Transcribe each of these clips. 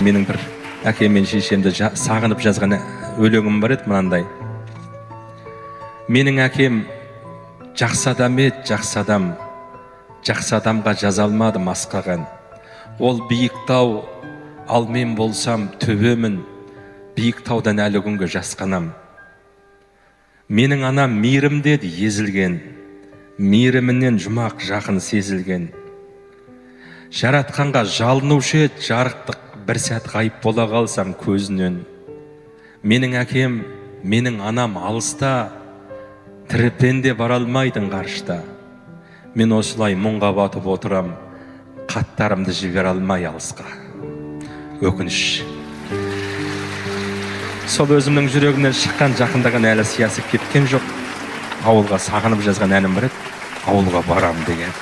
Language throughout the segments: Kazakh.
менің бір әкем мен шешемді сағынып жазған өлеңім бар еді мынандай. Менің әкем жақсы адам еді, жақсы адам. Жақсы адамға жаза алмадым асқаған. Ол биік тау, ал мен болсам төбемін. Биік таудан әлі күнге жасқанам. Менің анам мейірімде езілген, мейірімінен жұмақ жақын сезілген. Жаратқанға жалынушы еді жарықтық, бір сәт ғайып бола қалсам көзінен. Менің әкем, менің анам алыста, тірі пенде бара алмайдың ғарышта. Мен осылай мұңға батып отырам, хаттарымды жібере алмай алысқа. Өкініш. Сол өзімнің жүрегімнен шыққан жақындаған әлі сиясып кеткен жоқ. Ауылға сағынып жазған әнім бар еді, ауылға барам деген.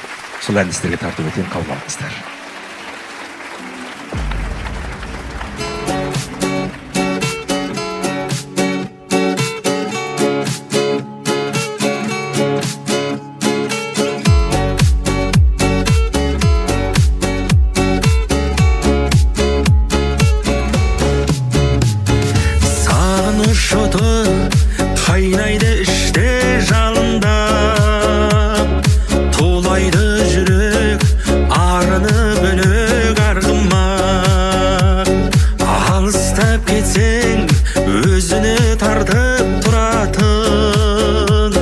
Сол әнді сіздерге тартып өтейін, қабыл алыңыздар. Қайнайды іште жалында, толайды жүрек, арыны бөлек арғымақ. Алыстап кетсең, өзіне тартып тұратын,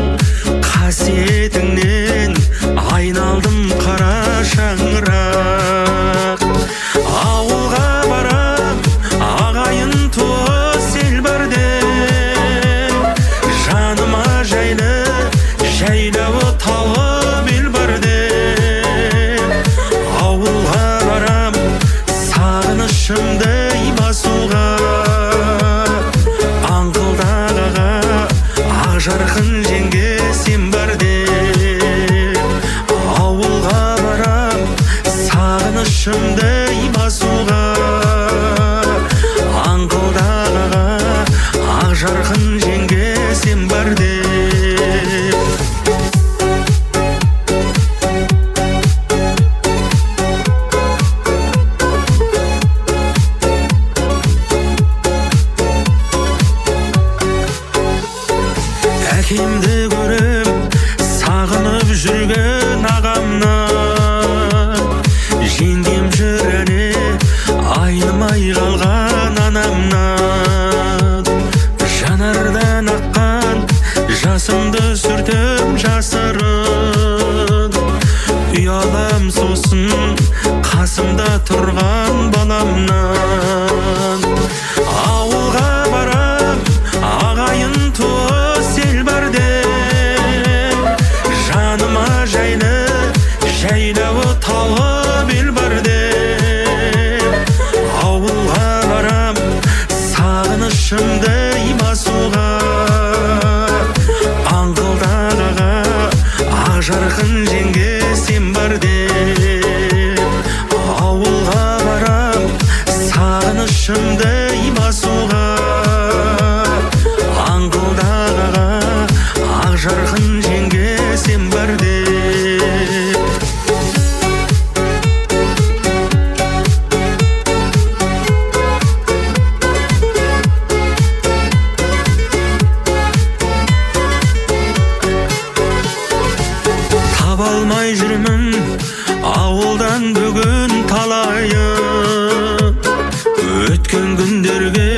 қасиетіңнен айналдым қара шаңырақ. Ауылға барам, ағайын туыс ел барде, жайлауы тауып ел барде. Ауылға барам, сағынышымды басуға, аңқылдағаға ақ жарқын жеңге сен барде. Ауылға барам, сағынышымды басуға, аңқылдағаға ақ жарқын жеңге сен барде. Әкемді көріп, сағынып жүрген ағамнан, жеңгем жүр әне, айнымай қалған анамнан. Жанардан аққан жасымды сүртіп жасырын, ұялам сосын қасымда тұрған баламнан. Ауылға барам, ағайын туыс ел барде, жаныма жайлы, жайлауы тауып ел барде. Ауылға барам, сағынышымды басуға, аңқылдағаға ақ жарқын жеңге сен барде. Ауылға барам, сағынышымды басуға, аңқылдағаға ақ жарқын жеңге сен барде. Таба алмай жүрмін ауылдан бүгін талайын, өткен күндерге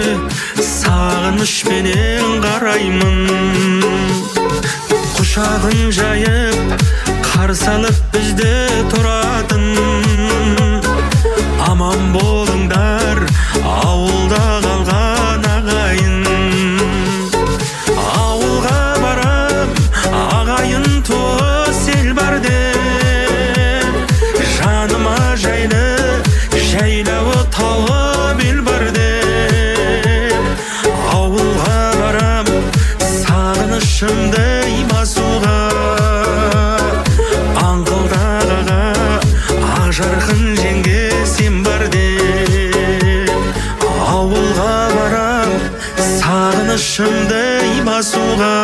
сағынышпенен қараймын. Құшағын жайып, қарсы алып бізді тұратын, аман болыңдар ауылда қалған ағайын. Ауылға барам, ағайын туыс ел барде, жаныма жайлы, жайлауы тауып ел барде. Ауылға барам, сағынышымды басуға, аңқылдағаға ақ жарқын жеңге сен барде. Ауылға барам, сағынышымды басуға,